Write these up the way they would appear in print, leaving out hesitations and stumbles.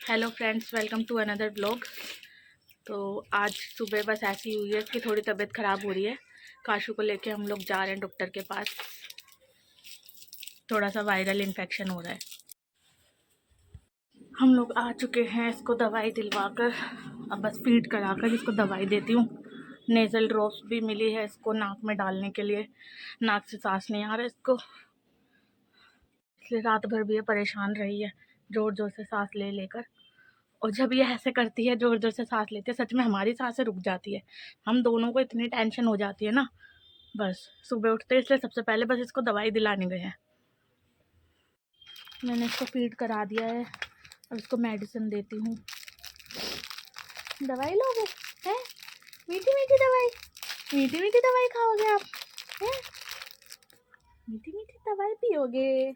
Hello friends, welcome to another blog. तो आज सुबह बस ऐसी हुई है कि थोड़ी तबीयत ख़राब हो रही है। काशू को लेके हम लोग जा रहे हैं डॉक्टर के पास। थोड़ा सा वायरल इन्फेक्शन हो रहा है। हम लोग आ चुके हैं इसको दवाई दिलवा कर। अब बस फीड करा कर इसको दवाई देती हूँ। नेज़ल ड्रॉप्स भी मिली है इसको नाक में डालने के लिए। नाक से सांस नहीं आ रहा इसको, इसलिए रात भर भी ये परेशान रही है ज़ोर ज़ोर से सांस ले लेकर। और जब ये ऐसे करती है, ज़ोर ज़ोर से सांस लेती है, सच में हमारी सांसें रुक जाती है। हम दोनों को इतनी टेंशन हो जाती है ना। बस सुबह उठते इसलिए सबसे पहले बस इसको दवाई दिलाने गए हैं। मैंने इसको फीड करा दिया है, अब इसको मेडिसिन देती हूँ। दवाई लोगे हैं? मीठी मीठी दवाई, मीठी मीठी दवाई खाओगे आप हैं? मीठी मीठी दवाई पियोगे।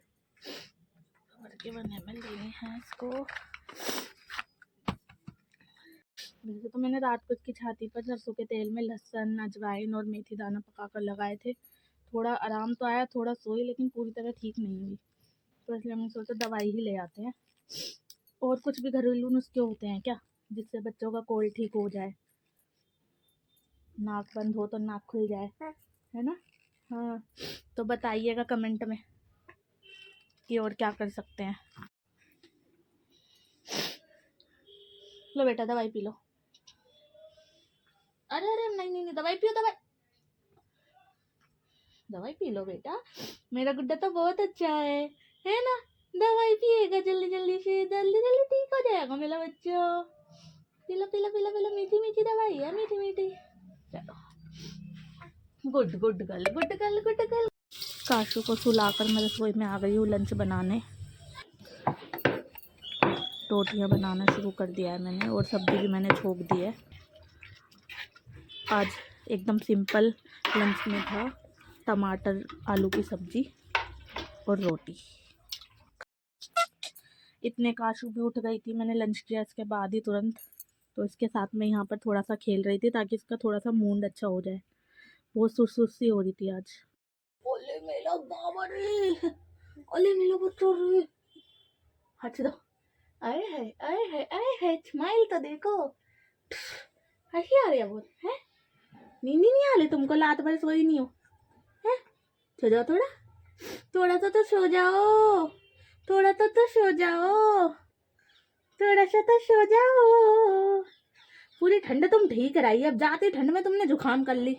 और के 1 ml देनी है इसको। वैसे तो मैंने रात को इसकी छाती पर सरसों के तेल में लहसुन, अजवाइन और मेथी दाना पकाकर लगाए थे। थोड़ा आराम तो आया, थोड़ा सोई, लेकिन पूरी तरह ठीक नहीं हुई। तो इसलिए हमने सोचा दवाई ही ले आते हैं। और कुछ भी घरेलू नुस्खे होते हैं क्या जिससे बच्चों का कोल्ड ठीक हो जाए? नाक बंद हो तो नाक खुल जाए, है ना? हाँ, तो बताइएगा कमेंट में कि और क्या कर सकते हैं। लो बेटा दवाई पी लो। अरे अरे नहीं नहीं नहीं, दवाई पियो, दवाई दवाई पी लो बेटा। मेरा गुड्डा तो बहुत अच्छा है ना? दवाई पिएगा जल्दी जल्दी से, जल्दी जल्दी ठीक हो जाएगा मेरा बच्चा। पिलो पिलो पिलो पिलो, मीठी मीठी दवाई है, मीठी मीठी। चलो, good good girl, good girl, good girl. Kashu को सुलाकर मैं रसोई में आ गई हूँ लंच बनाने। रोटियां बनाना शुरू कर दिया है मैंने, और सब्जी भी मैंने छोक दी है। आज एकदम सिंपल लंच में था टमाटर आलू की सब्जी और रोटी। इतने काशू भी उठ गई थी, मैंने लंच किया इसके बाद ही तुरंत। तो इसके साथ में यहाँ पर थोड़ा सा खेल रही थी ताकि इसका थोड़ा सा मूड अच्छा हो जाए। वो सुस्ती हो रही थी आज। ओले मेरा बाबा रे, ओले मेरा बच्चा रे, हट दो। आए है आए है आए है, स्माइल तो देखो। हंसी आ रही है बहुत है। नींद नहीं आ रही तुमको? रात भर सोई नहीं हो है? सो जाओ थोड़ा, थोड़ा सा तो सो जाओ, थोड़ा तो सो जाओ, थोड़ा सा तो सो जाओ। पूरी ठंड तुम ठीक कराई, अब जाती ठंड में तुमने जुकाम कर ली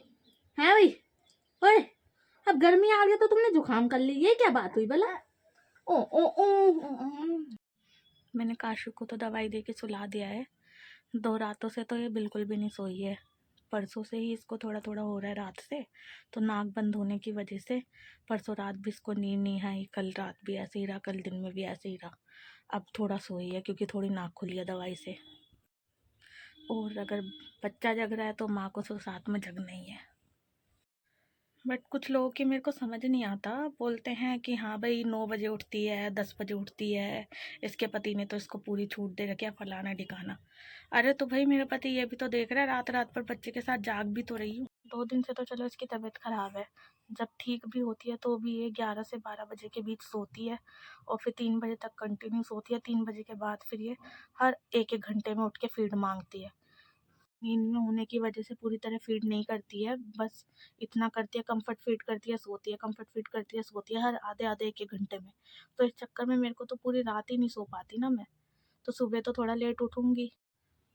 है भाई। ओए, अब गर्मी आ गई तो तुमने जुकाम कर ली, ये क्या बात हुई भला? ओ ओ ओ, ओ। मैंने काशू को तो दवाई दे के सुला दिया है। 2 रातों से तो ये बिल्कुल भी नहीं सोई है। परसों से ही इसको थोड़ा थोड़ा हो रहा है रात से, तो नाक बंद होने की वजह से परसों रात भी इसको नींद नहीं आई। कल रात भी ऐसे ही रहा, कल दिन में भी ऐसे ही रहा। अब थोड़ा सोई है क्योंकि थोड़ी नाक खुली है दवाई से। और अगर बच्चा जग रहा है तो माँ को तो साथ में जगना ही है। बट कुछ लोगों की मेरे को समझ नहीं आता। बोलते हैं कि हाँ भाई 9 बजे उठती है, 10 बजे उठती है, इसके पति ने तो इसको पूरी छूट दे रखी है, फलाना ढिकाना। अरे तो भाई मेरा पति ये भी तो देख रहा है, रात रात पर बच्चे के साथ जाग भी तो रही हूँ। 2 दिन से तो चलो इसकी तबीयत खराब है, जब ठीक भी होती है तो भी ये 11 से 12 बजे के बीच सोती है, और फिर 3 बजे तक कंटिन्यू सोती है। 3 बजे के बाद फिर ये हर एक एक घंटे में उठ के फीड मांगती है। नींद में होने की वजह से पूरी तरह फीड नहीं करती है, बस इतना करती है, कंफर्ट फीड करती है, सोती है, कंफर्ट फीड करती है, सोती है, हर आधे आधे एक एक घंटे में। तो इस चक्कर में मेरे को तो पूरी रात ही नहीं सो पाती ना मैं। तो सुबह तो थोड़ा लेट उठूँगी।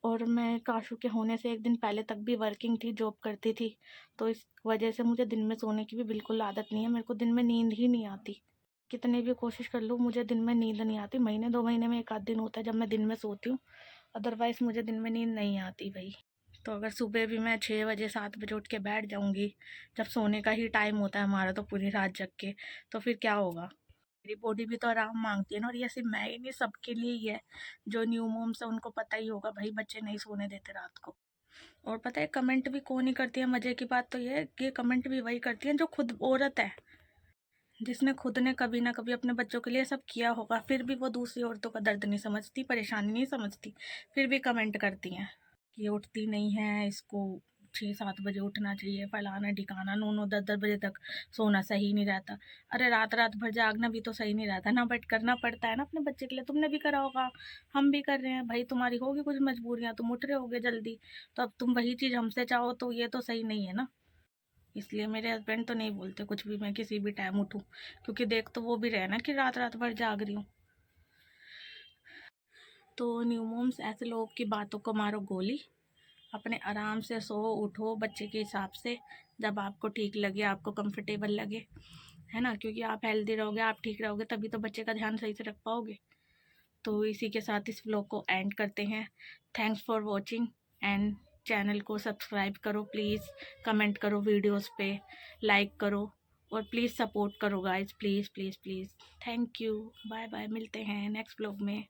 और मैं काशू के होने से 1 दिन पहले तक भी वर्किंग थी, जॉब करती थी। तो इस वजह से मुझे दिन में सोने की भी बिल्कुल आदत नहीं है। मेरे को दिन में नींद ही नहीं आती। कितनी भी कोशिश कर लूँ मुझे दिन में नींद नहीं आती। महीने 2 महीने में 1 आध दिन होता है जब मैं दिन में सोती हूँ, अदरवाइज़ मुझे दिन में नींद नहीं आती भाई। तो अगर सुबह भी मैं 6 बजे 7 बजे उठ के बैठ जाऊंगी, जब सोने का ही टाइम होता है हमारा, तो पूरी रात जग के, तो फिर क्या होगा? मेरी बॉडी भी तो आराम मांगती है ना। और ये सिर्फ मैं ही नहीं, सबके लिए ही है। जो न्यू मोम्स है उनको पता ही होगा भाई, बच्चे नहीं सोने देते रात को। और पता है कमेंट भी कौन ही करती है? मज़े की बात तो ये है कि कमेंट भी वही करती है जो खुद औरत है, जिसने खुद ने कभी ना कभी अपने बच्चों के लिए सब किया होगा, फिर भी वो दूसरी औरतों का दर्द नहीं समझती, परेशानी नहीं समझती, फिर भी कमेंट करती हैं कि उठती नहीं है, इसको 6-7 बजे उठना चाहिए, फलाना ढिकाना, 9-9 10-10 बजे तक सोना सही नहीं रहता। अरे रात रात भर जागना भी तो सही नहीं रहता ना, बट करना पड़ता है ना अपने बच्चे के लिए। तुमने भी करा होगा, हम भी कर रहे हैं भाई। तुम्हारी होगी कुछ मजबूरियाँ, तुम उठ रहे होगे जल्दी, तो अब तुम वही चीज़ हमसे चाहो तो ये तो सही नहीं है ना। इसलिए मेरे हस्बैंड तो नहीं बोलते कुछ भी, मैं किसी भी टाइम उठूँ, क्योंकि देख तो वो भी रहे ना कि रात रात भर जाग रही हूँ। तो न्यू मॉम्स, ऐसे लोगों की बातों को मारो गोली, अपने आराम से सो उठो बच्चे के हिसाब से, जब आपको ठीक लगे, आपको कंफर्टेबल लगे, है ना। क्योंकि आप हेल्दी रहोगे, आप ठीक रहोगे, तभी तो बच्चे का ध्यान सही से रख पाओगे। तो इसी के साथ इस व्लॉग को एंड करते हैं। Thanks for watching, and channel को सब्सक्राइब करो प्लीज़, कमेंट करो वीडियोस पे, लाइक करो, और प्लीज़ सपोर्ट करो guys, please please please. Thank you, bye bye, मिलते हैं नेक्स्ट व्लॉग में।